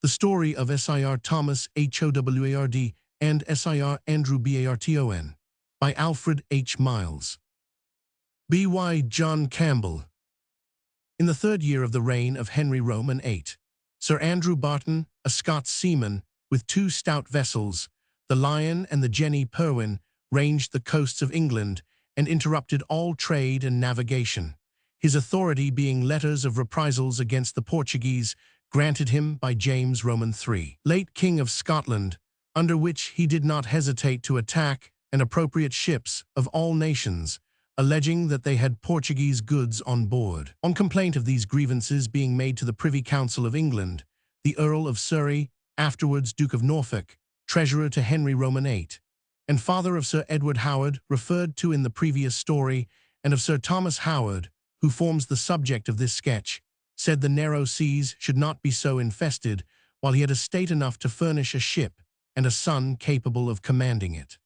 The Story of Sir Thomas Howard and Sir Andrew Barton by Alfred H. Miles. B.Y. John Campbell. In the 3rd year of the reign of Henry Roman VIII, Sir Andrew Barton, a Scots seaman, with 2 stout vessels, the Lion and the Jenny Perwin, ranged the coasts of England and interrupted all trade and navigation, his authority being letters of reprisals against the Portuguese granted him by James Roman III, late King of Scotland, under which he did not hesitate to attack and appropriate ships of all nations, alleging that they had Portuguese goods on board. On complaint of these grievances being made to the Privy Council of England, the Earl of Surrey, afterwards Duke of Norfolk, treasurer to Henry Roman VIII, and father of Sir Edward Howard, referred to in the previous story, and of Sir Thomas Howard, who forms the subject of this sketch, said the narrow seas should not be so infested, while he had estate enough to furnish a ship and a son capable of commanding it.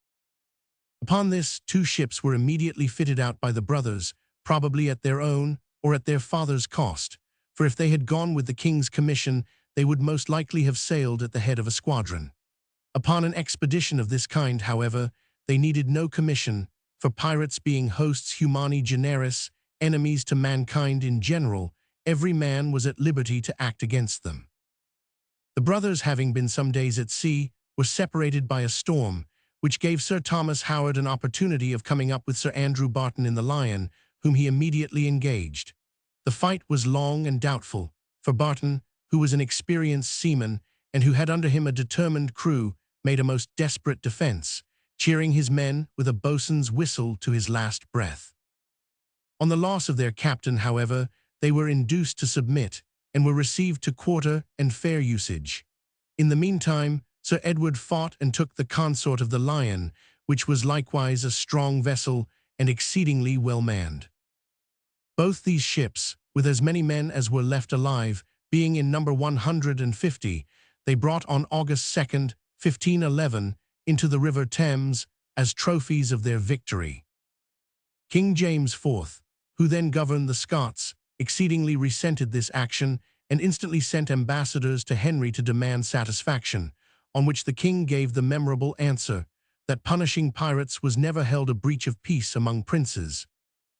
Upon this, 2 ships were immediately fitted out by the brothers, probably at their own or at their father's cost, for if they had gone with the king's commission, they would most likely have sailed at the head of a squadron. Upon an expedition of this kind, however, they needed no commission, for pirates being hosts humani generis, enemies to mankind in general, every man was at liberty to act against them. The brothers, having been some days at sea, were separated by a storm, which gave Sir Thomas Howard an opportunity of coming up with Sir Andrew Barton in the Lion, whom he immediately engaged. The fight was long and doubtful, for Barton, who was an experienced seaman and who had under him a determined crew, made a most desperate defense, cheering his men with a boatswain's whistle to his last breath. On the loss of their captain, however, they were induced to submit, and were received to quarter and fair usage. In the meantime, Sir Edward fought and took the consort of the Lion, which was likewise a strong vessel and exceedingly well manned. Both these ships, with as many men as were left alive, being in number 150, they brought on August 2nd, 1511, into the River Thames as trophies of their victory. King James IV, who then governed the Scots, exceedingly resented this action and instantly sent ambassadors to Henry to demand satisfaction, on which the king gave the memorable answer that punishing pirates was never held a breach of peace among princes.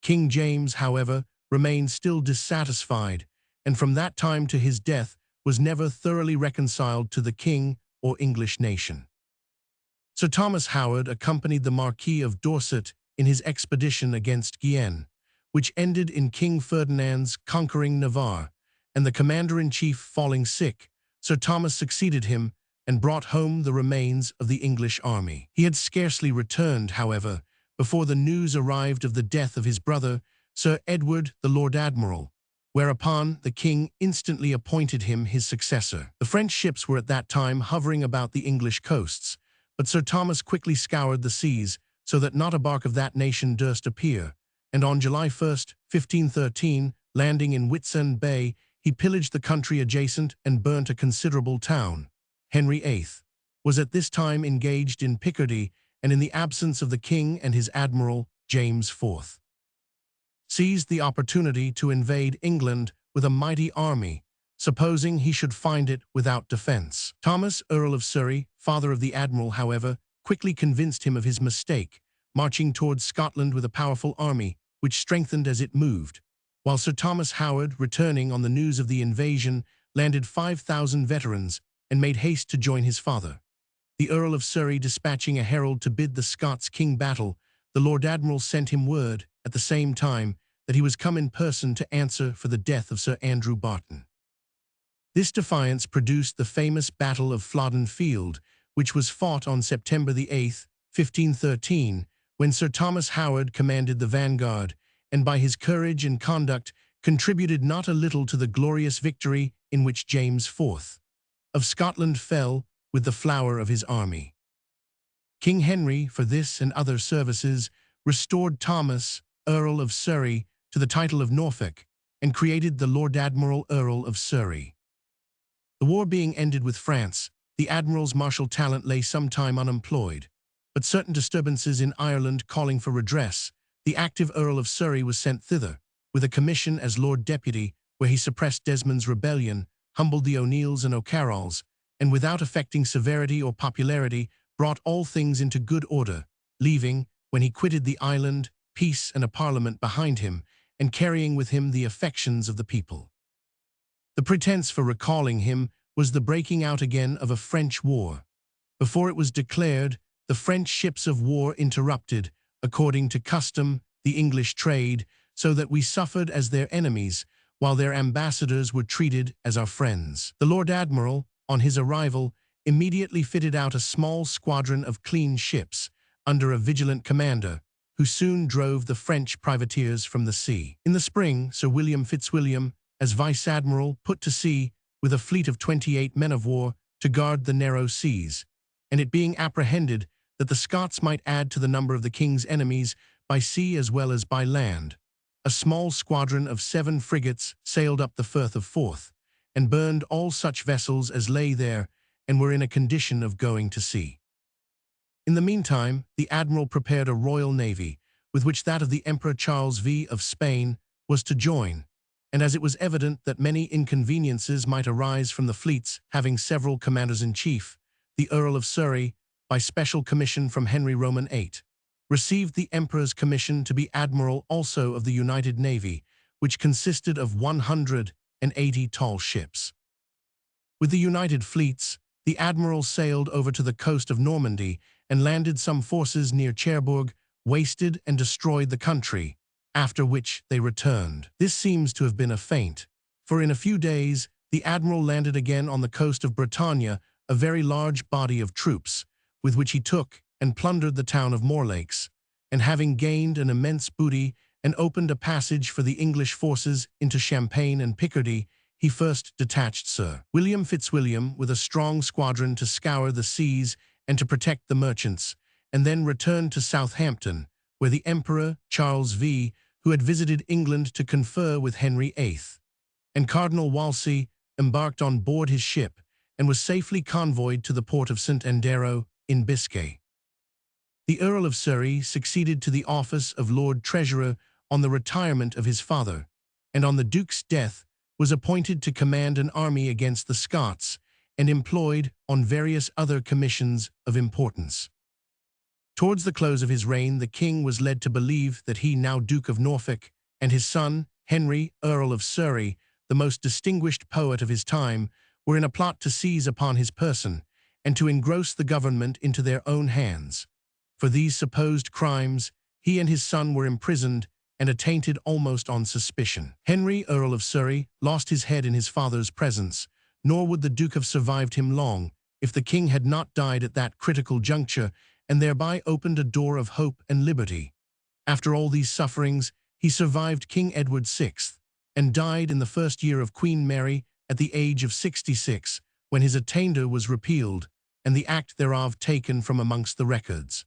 King James, however, remained still dissatisfied, and from that time to his death was never thoroughly reconciled to the king or English nation. Sir Thomas Howard accompanied the Marquis of Dorset in his expedition against Guienne, which ended in King Ferdinand's conquering Navarre, and the commander-in-chief falling sick, Sir Thomas succeeded him and brought home the remains of the English army. He had scarcely returned, however, before the news arrived of the death of his brother, Sir Edward the Lord Admiral, whereupon the king instantly appointed him his successor. The French ships were at that time hovering about the English coasts, but Sir Thomas quickly scoured the seas so that not a bark of that nation durst appear, and on July 1st, 1513, landing in Whitsand Bay, he pillaged the country adjacent and burnt a considerable town. Henry VIII was at this time engaged in Picardy, and in the absence of the king and his admiral, James IV seized the opportunity to invade England with a mighty army, supposing he should find it without defense. Thomas, Earl of Surrey, father of the admiral, however, quickly convinced him of his mistake, marching towards Scotland with a powerful army, which strengthened as it moved, while Sir Thomas Howard, returning on the news of the invasion, landed 5,000 veterans and made haste to join his father. The Earl of Surrey dispatching a herald to bid the Scots king battle, the Lord Admiral sent him word, at the same time, that he was come in person to answer for the death of Sir Andrew Barton. This defiance produced the famous Battle of Flodden Field, which was fought on September the 8th, 1513, when Sir Thomas Howard commanded the vanguard, and by his courage and conduct contributed not a little to the glorious victory in which James IV of Scotland fell with the flower of his army. King Henry, for this and other services, restored Thomas, Earl of Surrey, to the title of Norfolk, and created the Lord Admiral Earl of Surrey. The war being ended with France, the admiral's martial talent lay some time unemployed, but certain disturbances in Ireland calling for redress, the active Earl of Surrey was sent thither, with a commission as Lord Deputy, where he suppressed Desmond's rebellion, humbled the O'Neills and O'Carrolls, and without affecting severity or popularity, brought all things into good order, leaving, when he quitted the island, peace and a parliament behind him, and carrying with him the affections of the people. The pretense for recalling him was the breaking out again of a French war. Before it was declared, the French ships of war interrupted, according to custom, the English trade, so that we suffered as their enemies, while their ambassadors were treated as our friends. The Lord Admiral, on his arrival, immediately fitted out a small squadron of clean ships, under a vigilant commander, who soon drove the French privateers from the sea. In the spring, Sir William Fitzwilliam, as Vice-Admiral, put to sea, with a fleet of 28 men of war, to guard the narrow seas, and it being apprehended that the Scots might add to the number of the king's enemies by sea as well as by land, a small squadron of 7 frigates sailed up the Firth of Forth, and burned all such vessels as lay there and were in a condition of going to sea. In the meantime, the admiral prepared a royal navy, with which that of the Emperor Charles V of Spain was to join, and as it was evident that many inconveniences might arise from the fleets having several commanders-in-chief, the Earl of Surrey, by special commission from Henry Roman VIII, received the Emperor's commission to be admiral also of the United Navy, which consisted of 180 tall ships. With the united fleets, the admiral sailed over to the coast of Normandy and landed some forces near Cherbourg, wasted and destroyed the country, after which they returned. This seems to have been a feint, for in a few days the admiral landed again on the coast of Bretagne a very large body of troops, with which he took and plundered the town of Morlakes, and having gained an immense booty and opened a passage for the English forces into Champagne and Picardy, he first detached Sir William Fitzwilliam with a strong squadron to scour the seas and to protect the merchants, and then returned to Southampton, where the Emperor Charles V, who had visited England to confer with Henry VIII, and Cardinal Wolsey, embarked on board his ship and was safely convoyed to the port of St. Andero in Biscay. The Earl of Surrey succeeded to the office of Lord Treasurer on the retirement of his father, and on the Duke's death was appointed to command an army against the Scots, and employed on various other commissions of importance. Towards the close of his reign, the king was led to believe that he, now Duke of Norfolk, and his son, Henry, Earl of Surrey, the most distinguished poet of his time, were in a plot to seize upon his person, and to engross the government into their own hands. For these supposed crimes, he and his son were imprisoned and attainted almost on suspicion. Henry, Earl of Surrey, lost his head in his father's presence, nor would the Duke have survived him long if the king had not died at that critical juncture and thereby opened a door of hope and liberty. After all these sufferings, he survived King Edward VI, and died in the first year of Queen Mary at the age of 66, when his attainder was repealed, and the act thereof taken from amongst the records.